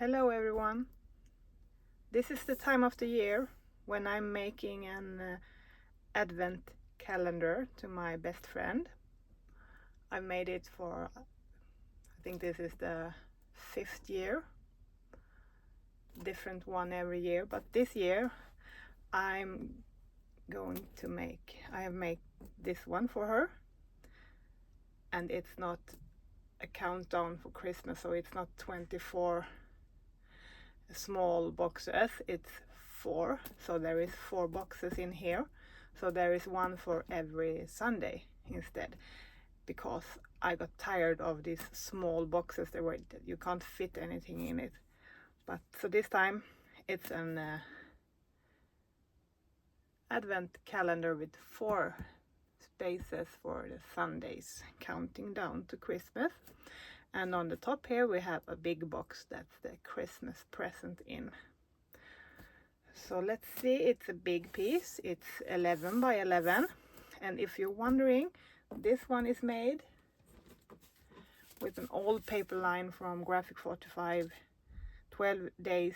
Hello everyone. This is the time of the year when I'm making an advent calendar to my best friend. I made it for, I think this is the 5th year. Different one every year, but this year I have made this one for her. And it's not a countdown for Christmas, so it's not 24 small boxes, it's 4, so there is 4 boxes in here, so there is one for every Sunday instead, because I got tired of these small boxes that you can't fit anything in it. But so this time it's an advent calendar with 4 spaces for the Sundays, counting down to Christmas. And on the top here we have a big box that's the Christmas present in. So let's see, it's a big piece. It's 11 by 11. And if you're wondering, this one is made with an old paper line from Graphic 45, 12 days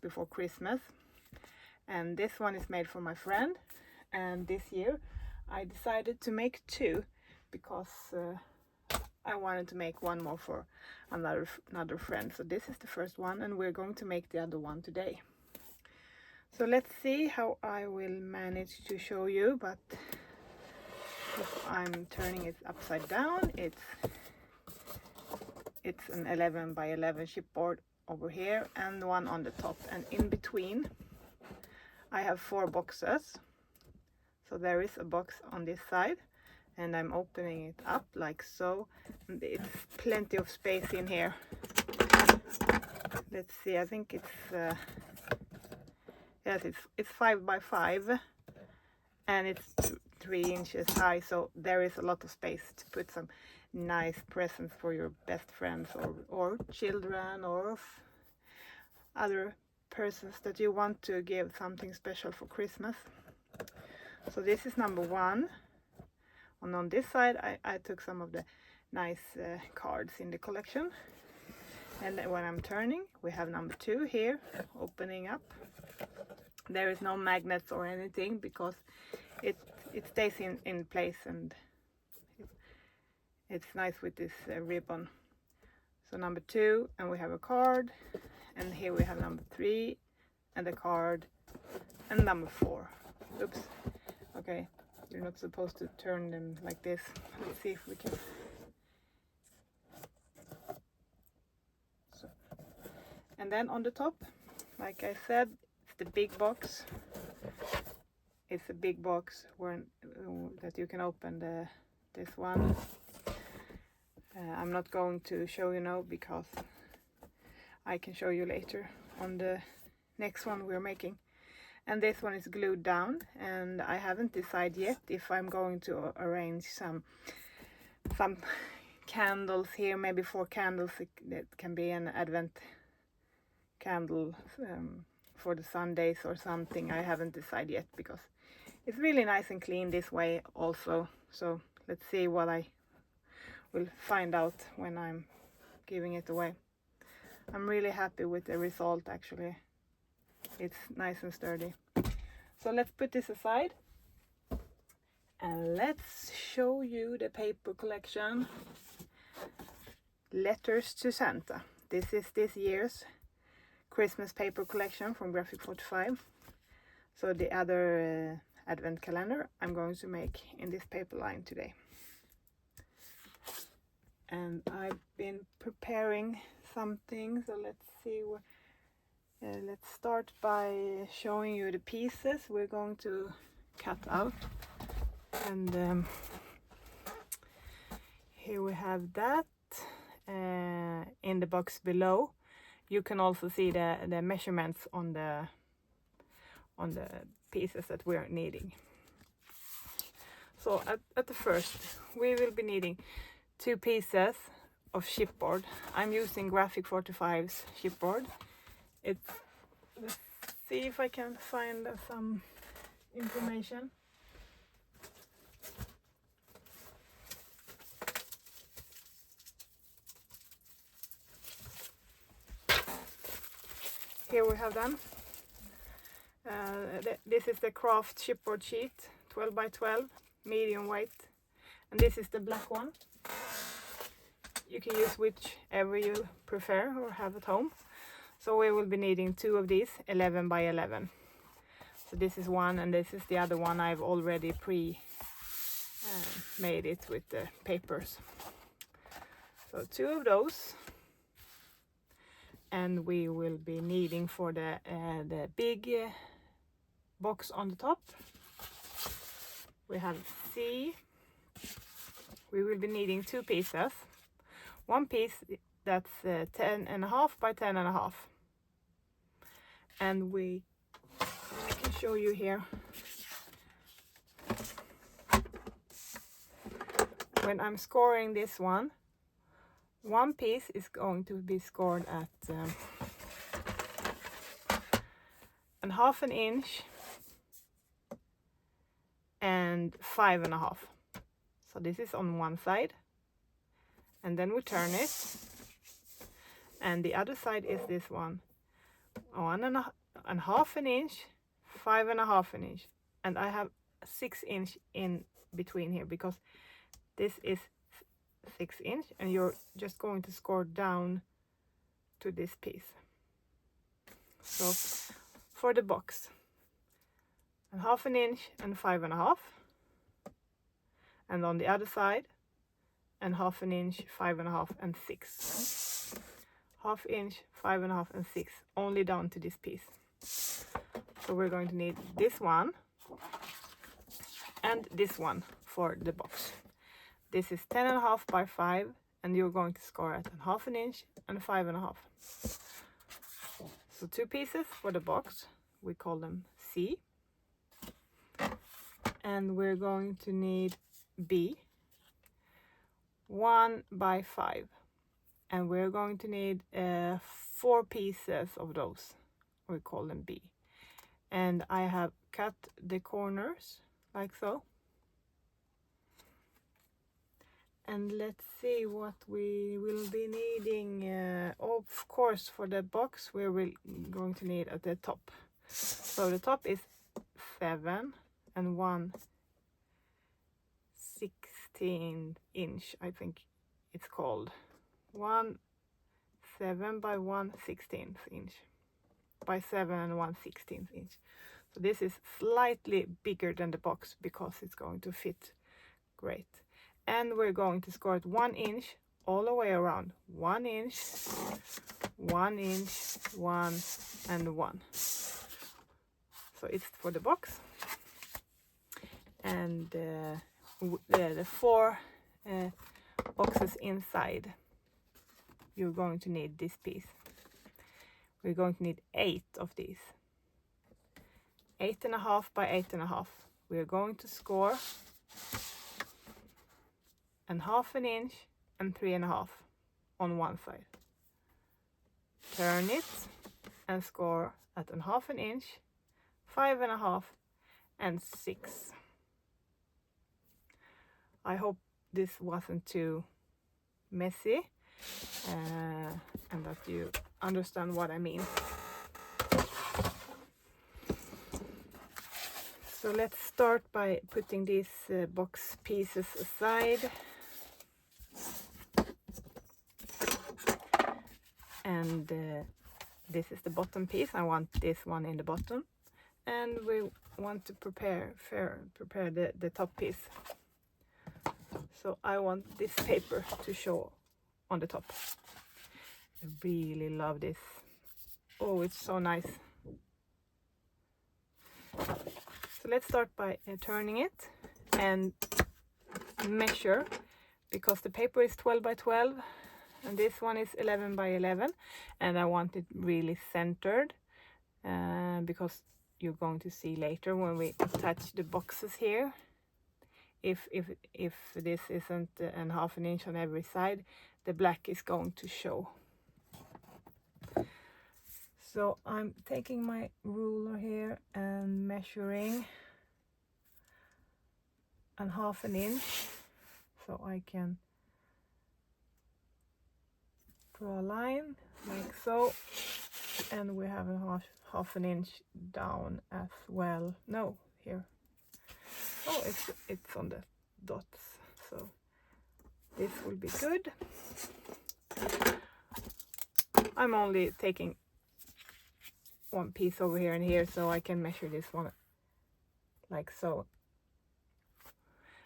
before Christmas. And this one is made for my friend. And this year I decided to make 2 because I wanted to make one more for another friend. So this is the first one, and we're going to make the other one today. So let's see how I will manage to show you, but if I'm turning it upside down, it's an 11 by 11 chipboard over here and one on the top, and in between I have 4 boxes. So there is a box on this side, and I'm opening it up like so, and it's plenty of space in here. Let's see, I think it's yes, it's 5 by 5, and it's 3 inches high, so there is a lot of space to put some nice presents for your best friends or children or other persons that you want to give something special for Christmas. So this is number 1, and on this side I took some of the nice cards in the collection, and when I'm turning we have number 2 here opening up. There is no magnets or anything because it stays in place, and it's nice with this ribbon. So number 2, and we have a card, and here we have number 3 and a card, and number 4. Oops. Okay, you're not supposed to turn them like this. Let's see if we can. So. And then on the top, like I said, it's the big box. It's a big box that you can open this one. I'm not going to show you now because I can show you later on the next one we're making. And this one is glued down, and I haven't decided yet if I'm going to arrange some candles here, maybe 4 candles. That can be an advent candle for the Sundays or something. I haven't decided yet because it's really nice and clean this way also. So let's see what I will find out when I'm giving it away. I'm really happy with the result actually. It's nice and sturdy. So let's put this aside and let's show you the paper collection. Letters to Santa. This is this year's Christmas paper collection from Graphic 45. So the other advent calendar I'm going to make in this paper line today. And I've been preparing something, so let's see what. Let's start by showing you the pieces we're going to cut out, and here we have that. In the box below you can also see the measurements on the pieces that we are needing. So at the first we will be needing 2 pieces of chipboard. I'm using Graphic 45's chipboard. Let's see if I can find some information. here we have them. This is the craft chipboard sheet, 12 by 12, medium weight. And this is the black one. You can use whichever you prefer or have at home. So we will be needing 2 of these, 11 by 11. So this is one, and this is the other one. I've already made it with the papers. So 2 of those. And we will be needing for the big box on the top. We have C. We will be needing 2 pieces. One piece that's 10.5 by 10.5. And I can show you here. When I'm scoring this one piece is going to be scored at 1/2 inch and 5.5. So this is on one side, and then we turn it, and the other side is this one, 1.5 inch, 5.5 inch, and I have 6 inch in between here because this is 6 inch, and you're just going to score down to this piece. So for the box, 1/2 inch and 5.5, and on the other side, 1/2 inch, 5.5, and 6. 1/2 inch, 5.5, and 6, only down to this piece. So we're going to need this one and this one for the box. This is 10.5 by 5, and you're going to score at 1/2 inch and 5.5. So 2 pieces for the box, we call them C. And we're going to need B, 1 by 5. And we're going to need 4 pieces of those, we call them B. And I have cut the corners like so. And let's see what we will be needing. Of course, for the box, we're going to need at the top. So the top is 7 and 1/16 inch, I think it's called. 7 by 1/16 inch by 7 and 1/16 inch. So this is slightly bigger than the box because it's going to fit great. And we're going to score it 1 inch all the way around. 1 inch, 1 inch, 1, and 1. So it's for the box. And the 4 boxes inside, you're going to need this piece. We're going to need 8 of these. 8.5 by 8.5. We're going to score 1/2 inch and 3.5 on one side. Turn it and score at 1/2 inch, 5.5, and 6. I hope this wasn't too messy and that you understand what I mean. So let's start by putting these box pieces aside. And this is the bottom piece. I want this one in the bottom. And we want to prepare the top piece. So I want this paper to show on the top. I really love this. Oh, it's so nice. So let's start by turning it and measure, because the paper is 12 by 12 and this one is 11 by 11, and I want it really centered because you're going to see later when we attach the boxes here, if this isn't 1/2 inch on every side, the black is going to show. So I'm taking my ruler here and measuring 1/2 inch, so I can draw a line like so, And we have a half an inch down as well. No, here. Oh, it's on the dots, so this will be good. I'm only taking one piece over here and here, so I can measure this one like so.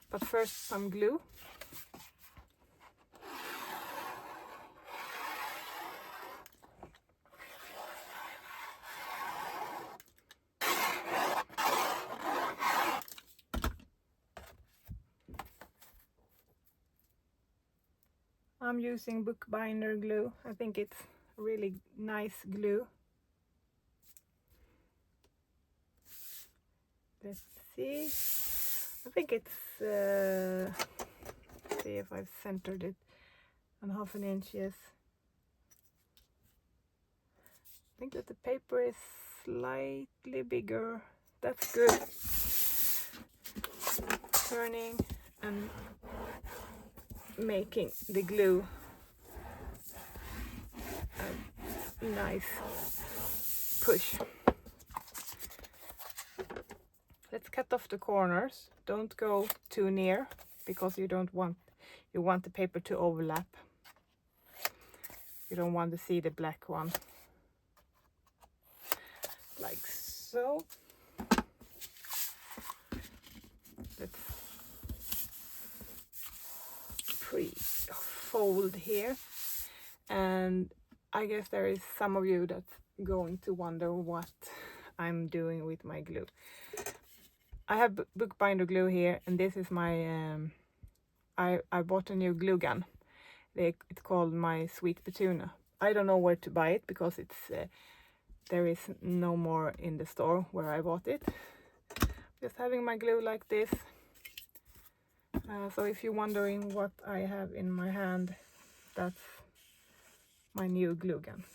But first, some glue. I'm using bookbinder glue. I think it's really nice glue. Let's see. I think it's, see if I've centered it on half an inch, yes. I think that the paper is slightly bigger. That's good. Turning and making the glue a nice push. Let's cut off the corners. Don't go too near because you want the paper to overlap. You don't want to see the black one. Like so. Let's pre-fold here. And I guess there is some of you that's going to wonder what I'm doing with my glue. I have bookbinder glue here, and this is my, I bought a new glue gun. It's called my Sweet Petunia. I don't know where to buy it because it's there is no more in the store where I bought it. Just having my glue like this. So if you're wondering what I have in my hand, that's my new glue gun.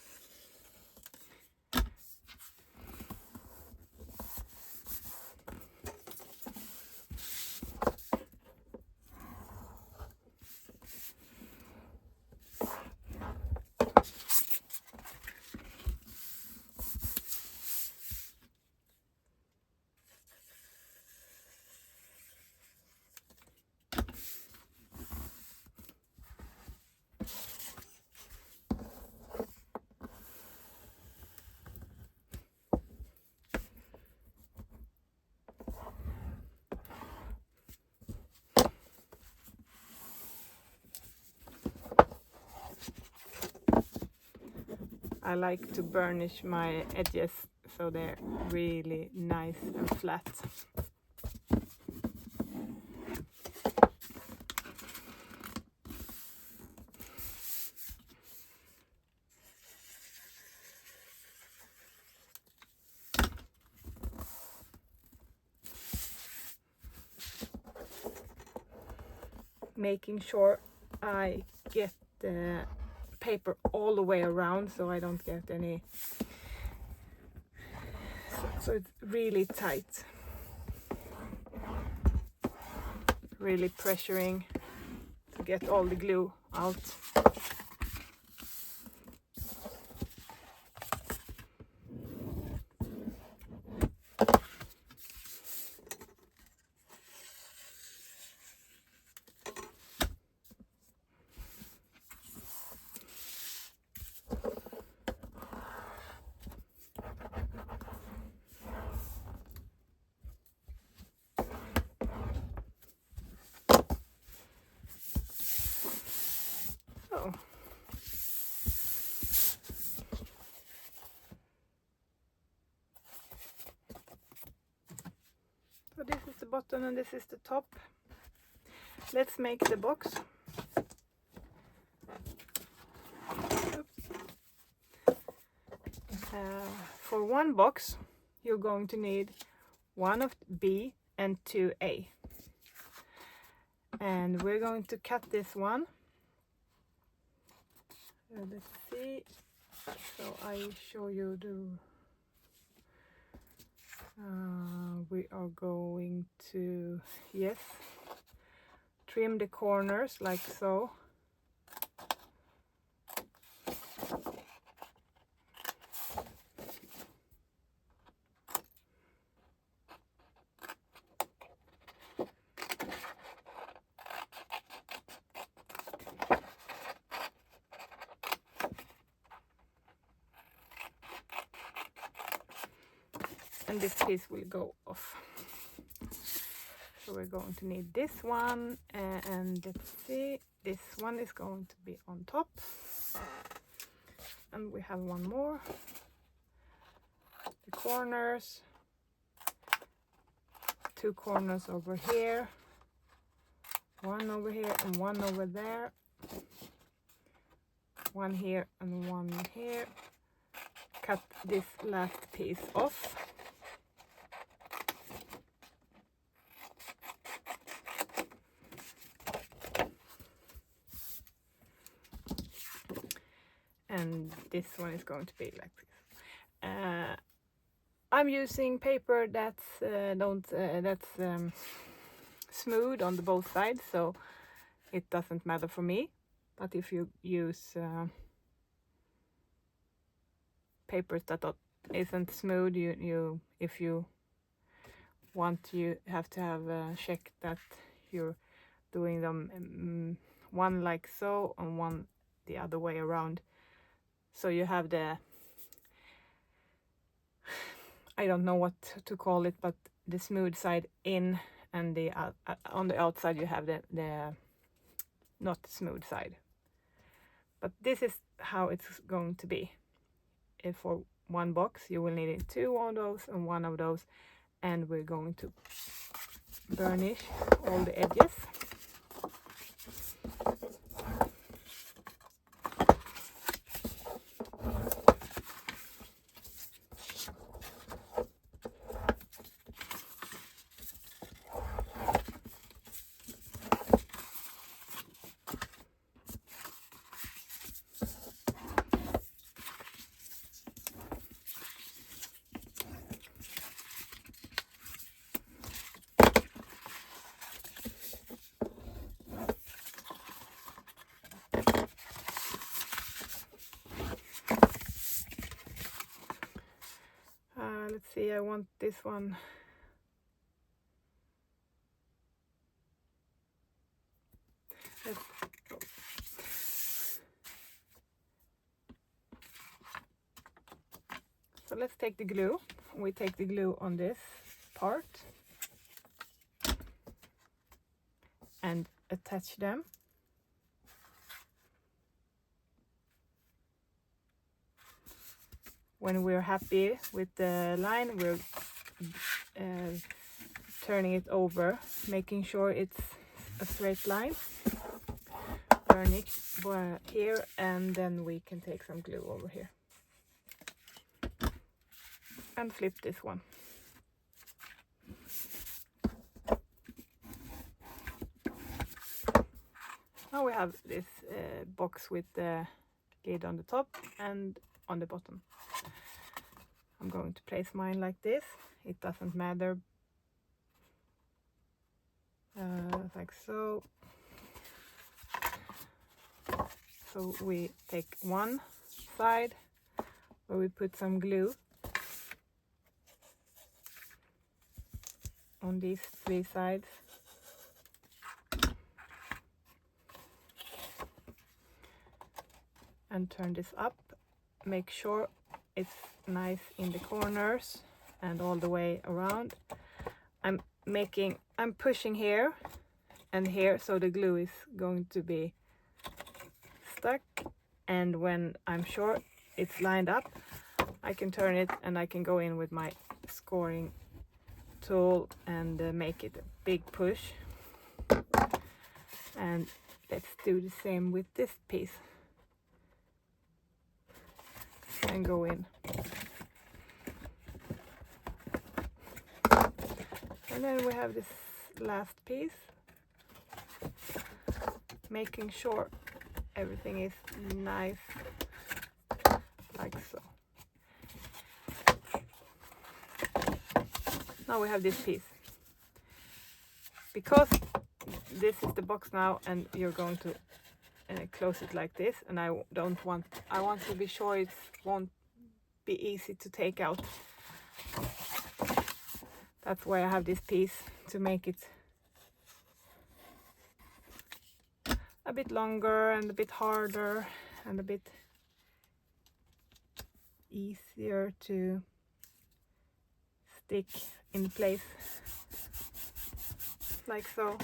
I like to burnish my edges so they're really nice and flat. Making sure I get the paper all the way around so I don't get any, so it's really tight. Really pressuring to get all the glue out. So this is the bottom and this is the top. Let's make the box. For one box you're going to need one of B and 2A. And we're going to cut this one. Let's see. So I show you the... we are going to, yes, trim the corners like so. and this piece will go off. So we're going to need this one, and let's see, this one is going to be on top, and we have one more, the corners, 2 corners over here, one over here and one over there, one here and one here. Cut this last piece off. And this one is going to be like this. I'm using paper that's smooth on the both sides, so it doesn't matter for me. But if you use papers that isn't smooth, if you want, you have to have check that you're doing them one like so and one the other way around. So you have the, I don't know what to call it, but the smooth side in, and the on the outside you have the not smooth side. But this is how it's going to be. If for one box you will need 2 of those and 1 of those, and we're going to burnish all the edges. Let's see, I want this one. So let's take the glue. We take the glue on this part and attach them. When we're happy with the line, we're turning it over, making sure it's a straight line. Burn it here, and then we can take some glue over here and flip this one. Now we have this box with the lid on the top and on the bottom. I'm going to place mine like this. It doesn't matter, like so. So we take one side where we put some glue on these 3 sides. And turn this up. Make sure it's nice in the corners and all the way around. I'm pushing here and here, so the glue is going to be stuck, and when I'm sure it's lined up, I can turn it and I can go in with my scoring tool and make it a big push. And let's do the same with this piece and go in. And then we have this last piece, making sure everything is nice like so. Now we have this piece. Because this is the box now and you're going to close it like this, and I want to be sure it won't be easy to take out. That's why I have this piece, to make it a bit longer and a bit harder and a bit easier to stick in place like so.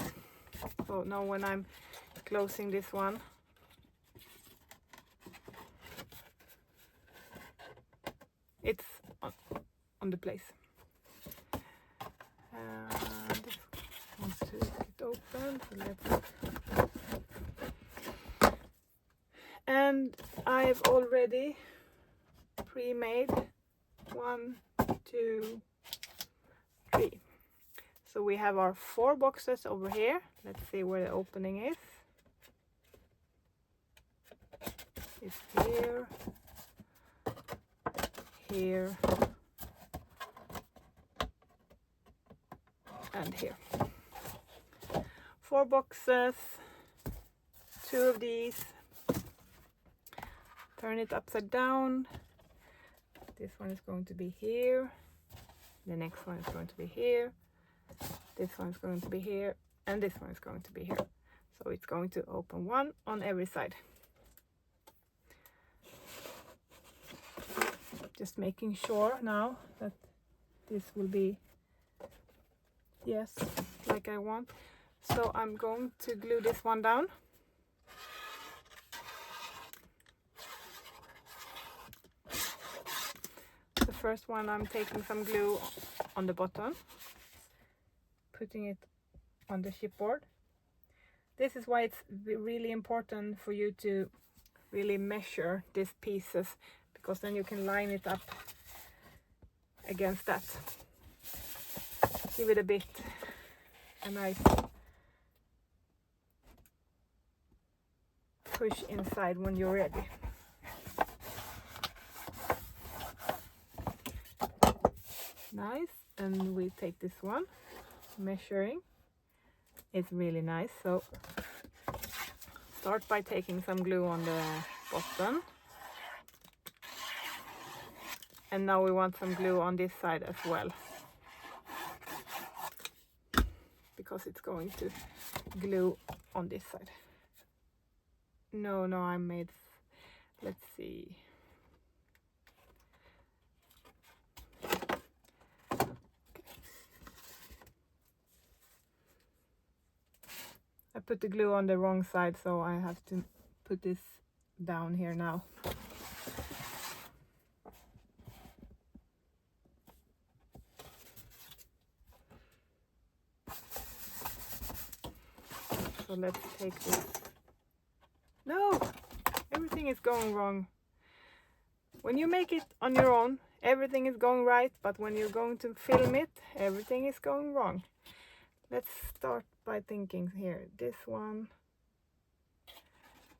So now when I'm closing this one, it's on the place. This wants to get open, so let's. And I've already pre-made 1, 2, 3. So we have our 4 boxes over here. Let's see where the opening is. It's here, here, and here. 4 boxes, 2 of these. Turn it upside down. This one is going to be here. The next one is going to be here. This one is going to be here. And this one is going to be here. So it's going to open 1 on every side. Just making sure now that this will be, yes, like I want. So I'm going to glue this one down. The first one, I'm taking some glue on the bottom, putting it on the chipboard. This is why it's really important for you to really measure these pieces, because then you can line it up against that. Give it a nice push inside when you're ready. Nice, and we take this one, measuring. It's really nice. So start by taking some glue on the bottom. And now we want some glue on this side as well, because it's going to glue on this side. No, I made, let's see. I put the glue on the wrong side, so I have to put this down here now. So let's take this. No! Everything is going wrong. When you make it on your own, everything is going right, but when you're going to film it, everything is going wrong. Let's start by thinking here. This one.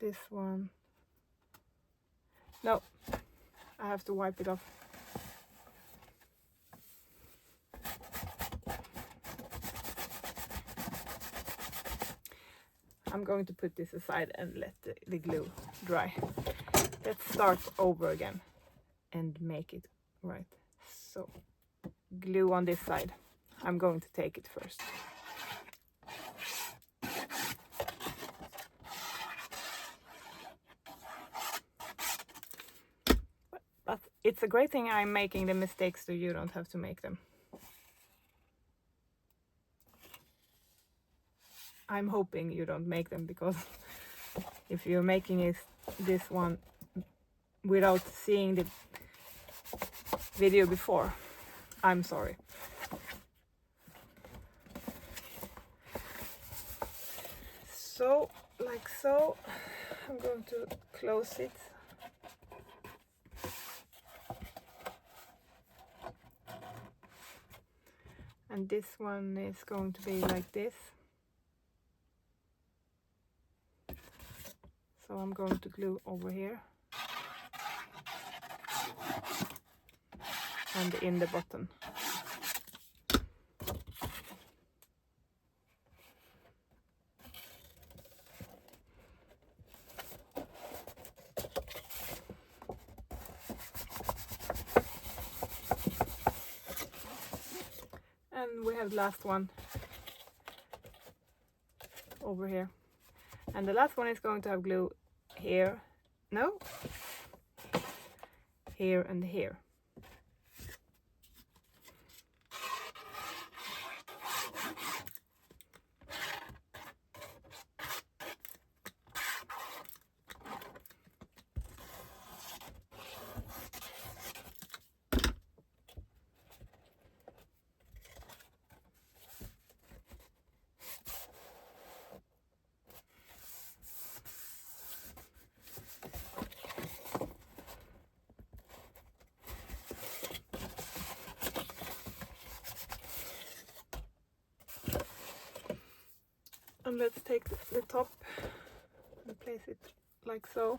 This one. No, I have to wipe it off. I'm going to put this aside and let the glue dry. Let's start over again and make it right. So, glue on this side. I'm going to take it first. But it's a great thing I'm making the mistakes so you don't have to make them. I'm hoping you don't make them, because if you're making this one without seeing the video before, I'm sorry. So, like so, I'm going to close it. And this one is going to be like this. So I'm going to glue over here and in the bottom. And we have the last one over here. And the last one is going to have glue here, no, here and here. And let's take the top and place it like so.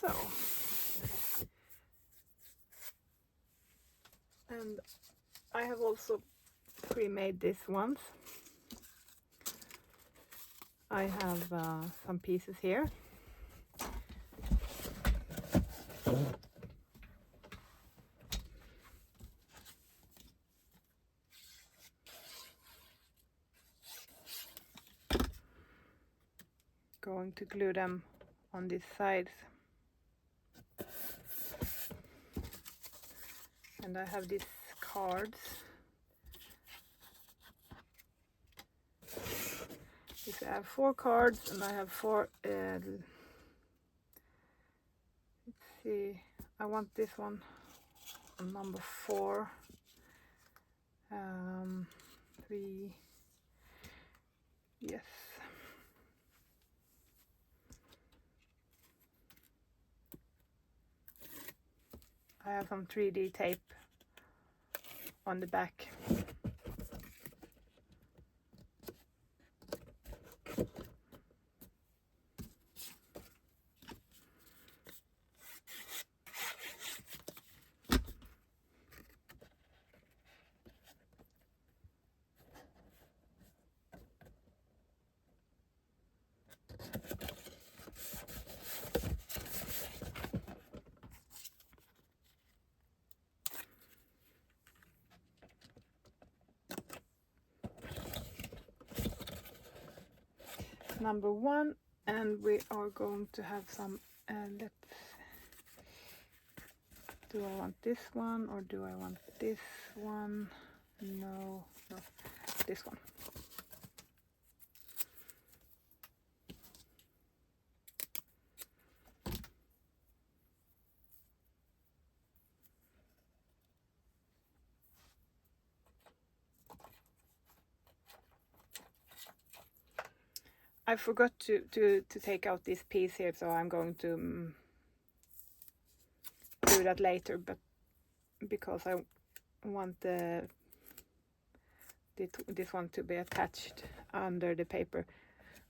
So, and I have also pre-made this once. I have some pieces here. Going to glue them on these sides. And I have these cards. I have 4 cards, and I have 4. Let's see. I want this one on number 4. 3. Yes. I have some 3D tape on the back. Number 1, and we are going to have some do I want this one or do I want this one? No, this one. I forgot to take out this piece here, so I'm going to do that later, but because I want this one to be attached under the paper,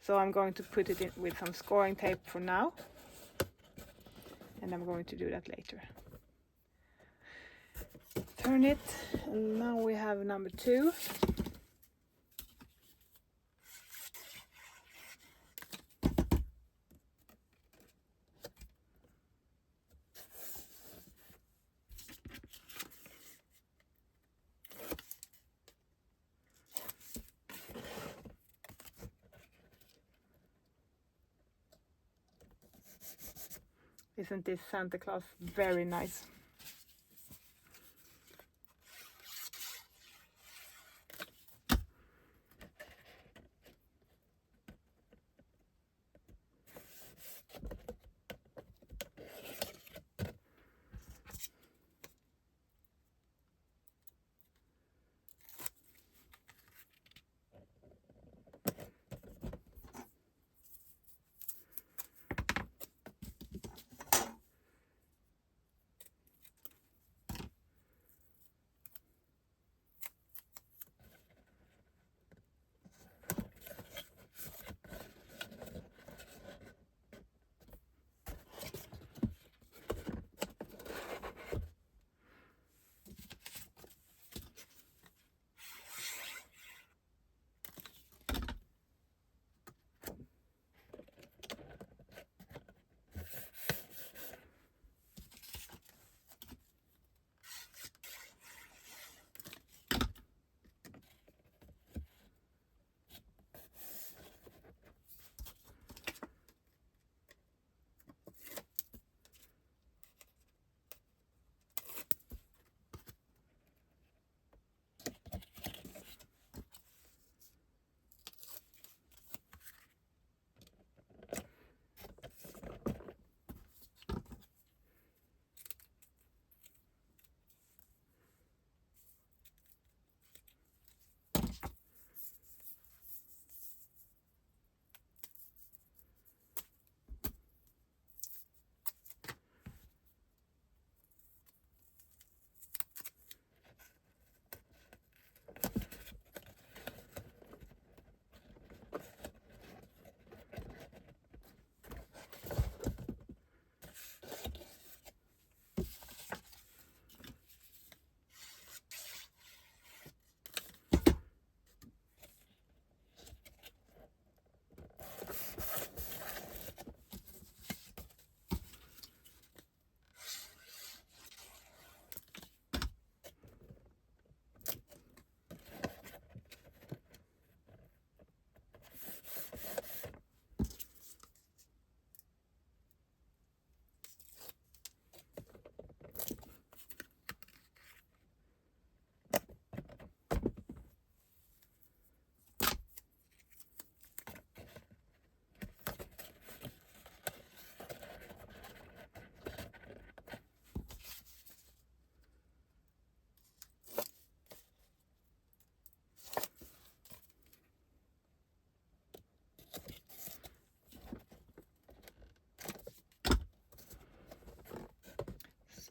so I'm going to put it in with some scoring tape for now, and I'm going to do that later. Turn it, and now we have number 2. Isn't this Santa Claus very nice?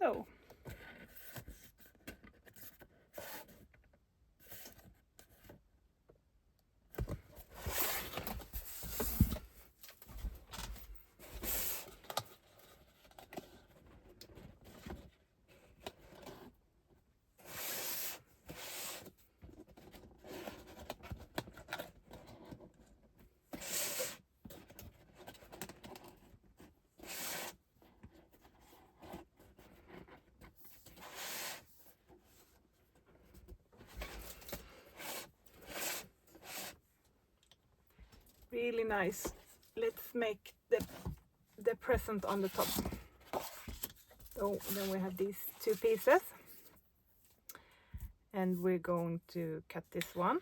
so. Really nice. Let's make the present on the top. So then we have these two pieces, and we're going to cut this one.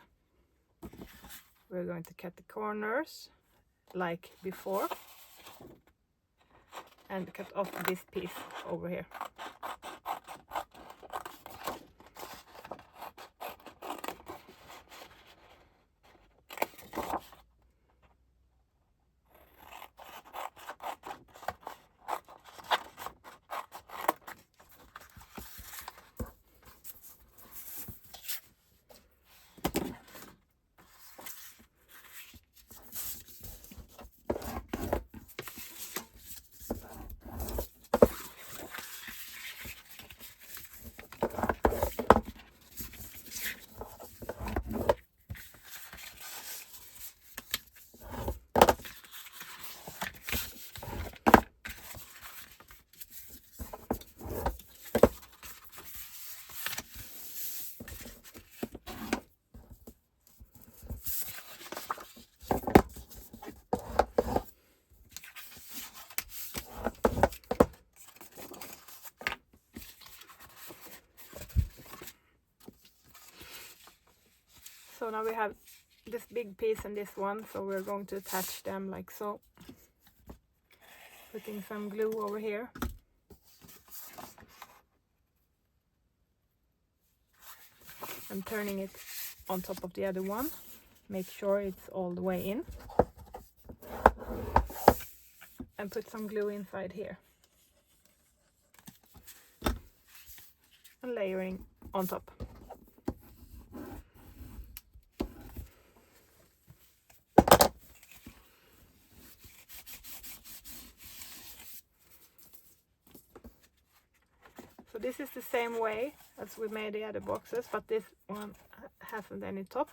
We're going to cut the corners like before and cut off this piece over here. So now we have this big piece and this one, so we're going to attach them like so. Putting some glue over here. And turning it on top of the other one. Make sure it's all the way in. And put some glue inside here. And layering on top. So this is the same way as we made the other boxes, but this one hasn't any top.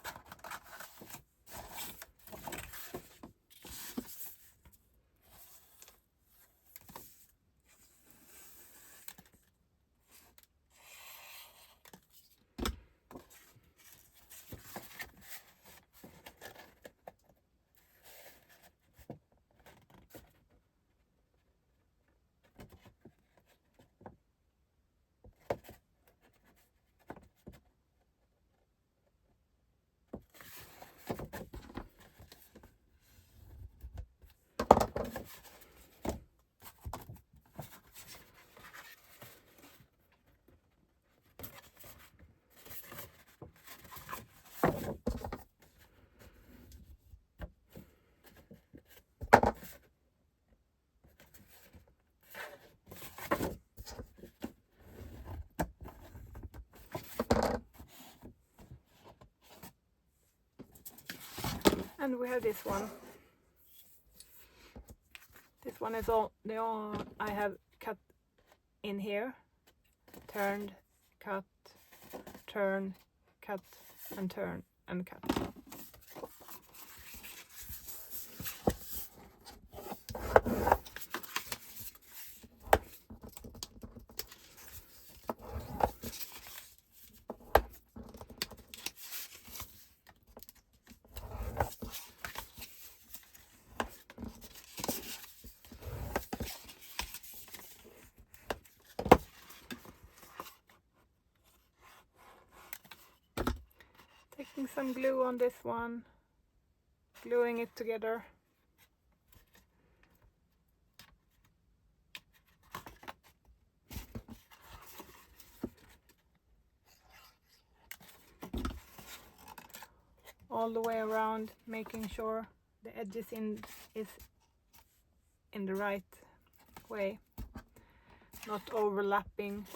And we have this one. This one is all I have cut in here. Turned, cut, turn, cut, and turn, and cut. Taking some glue on this one, gluing it together. All the way around, making sure the edge is in the right way. not overlapping.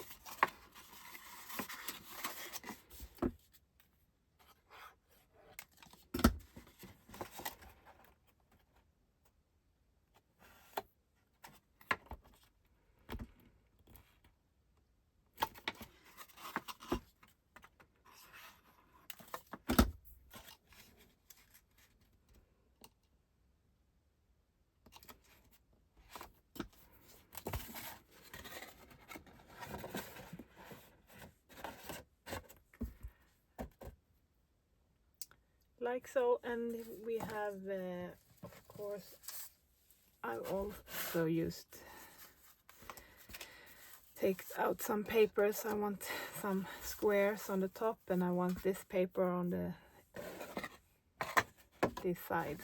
Like so, and we have of course I also take out some papers. I want some squares on the top, and I want this paper on these sides.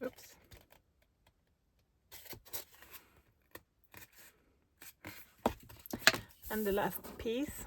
Oops. And the last piece.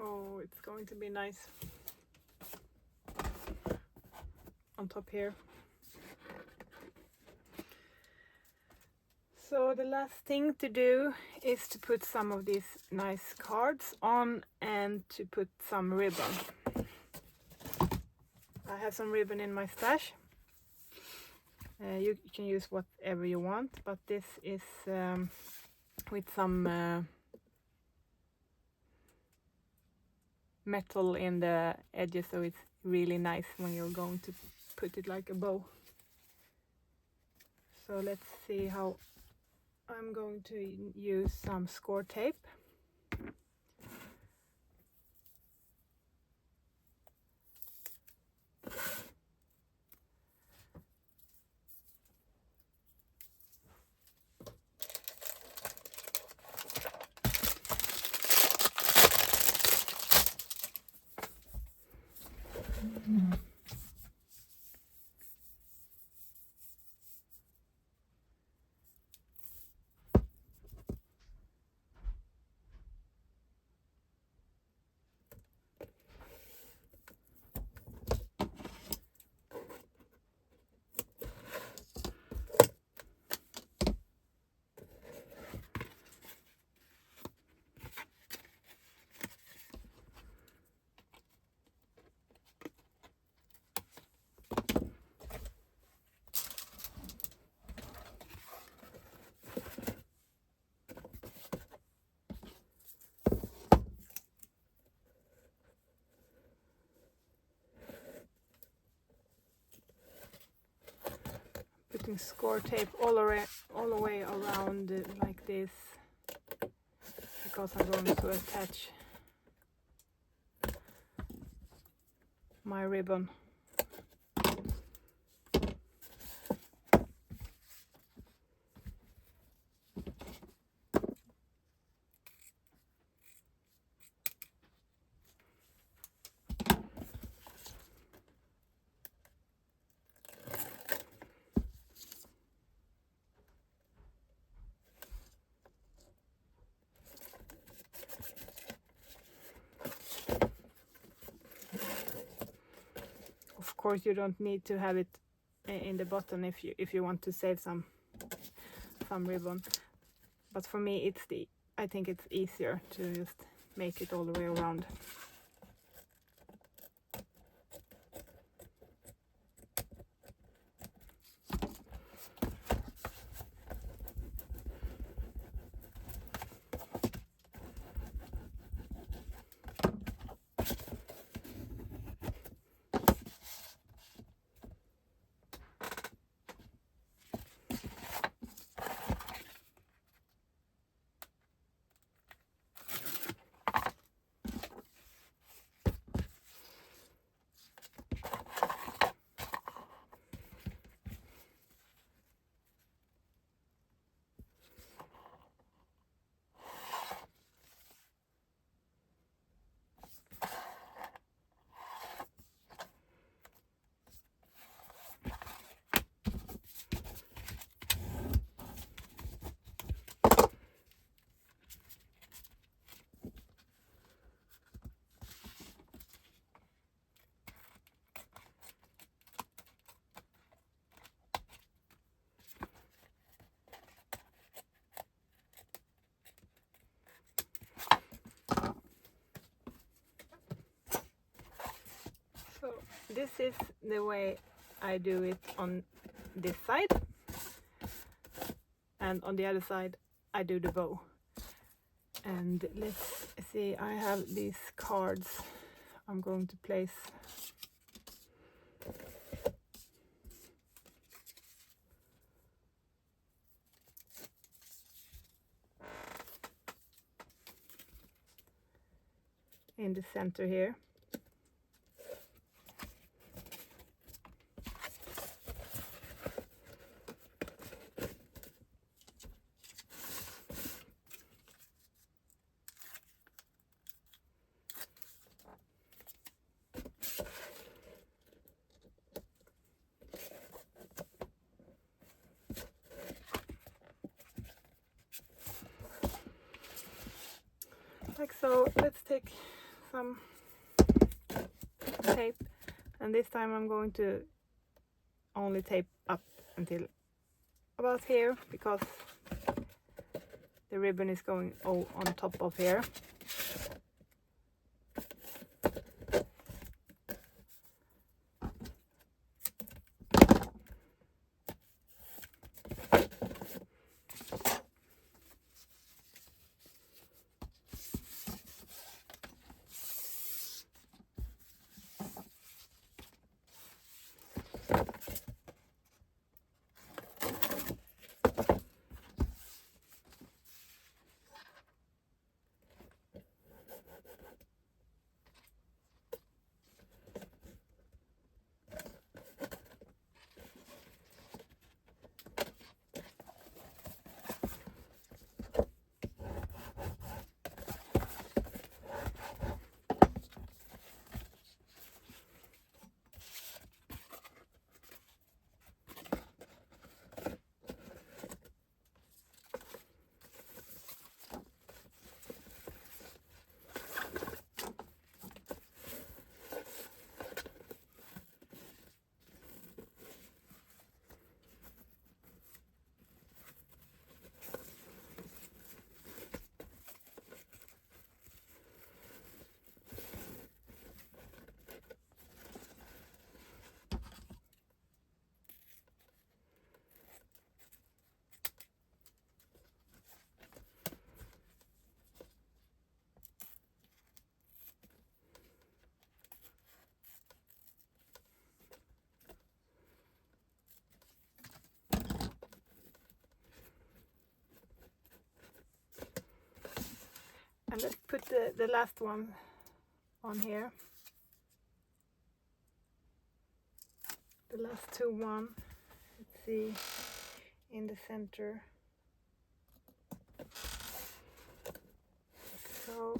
Oh, it's going to be nice on top here. So the last thing to do is to put some of these nice cards on and to put some ribbon. I have some ribbon in my stash. You can use whatever you want, but this is with some metal in the edges, so it's really nice when you're going to put it like a bow. So let's see how I'm going to use some score tape. Putting score tape all the way around like this, because I'm going to attach my ribbon. Of course, you don't need to have it in the bottom if you want to save some ribbon, but for me I think it's easier to just make it all the way around. So this is the way I do it on this side, and on the other side I do the bow. And let's see, I have these cards I'm going to place. In the center here. Like so. Let's take some tape, and this time I'm going to only tape up until about here, because the ribbon is going on top of here. And let's put the last one on here. The last two one. Let's see, in the center. So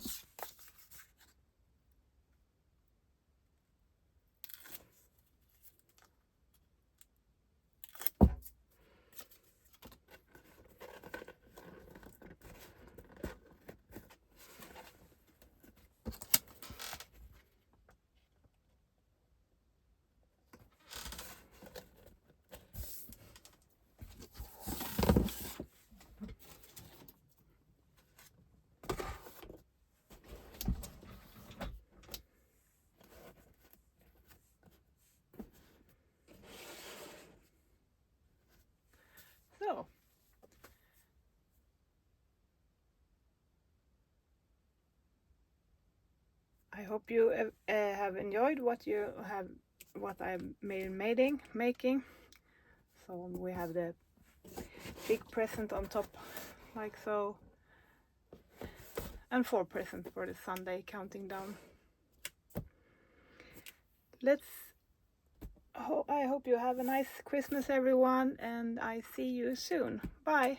I hope you have enjoyed what I'm making. So we have the big present on top, like so, and 4 presents for the Sunday counting down. I hope you have a nice Christmas, everyone, and I see you soon. Bye.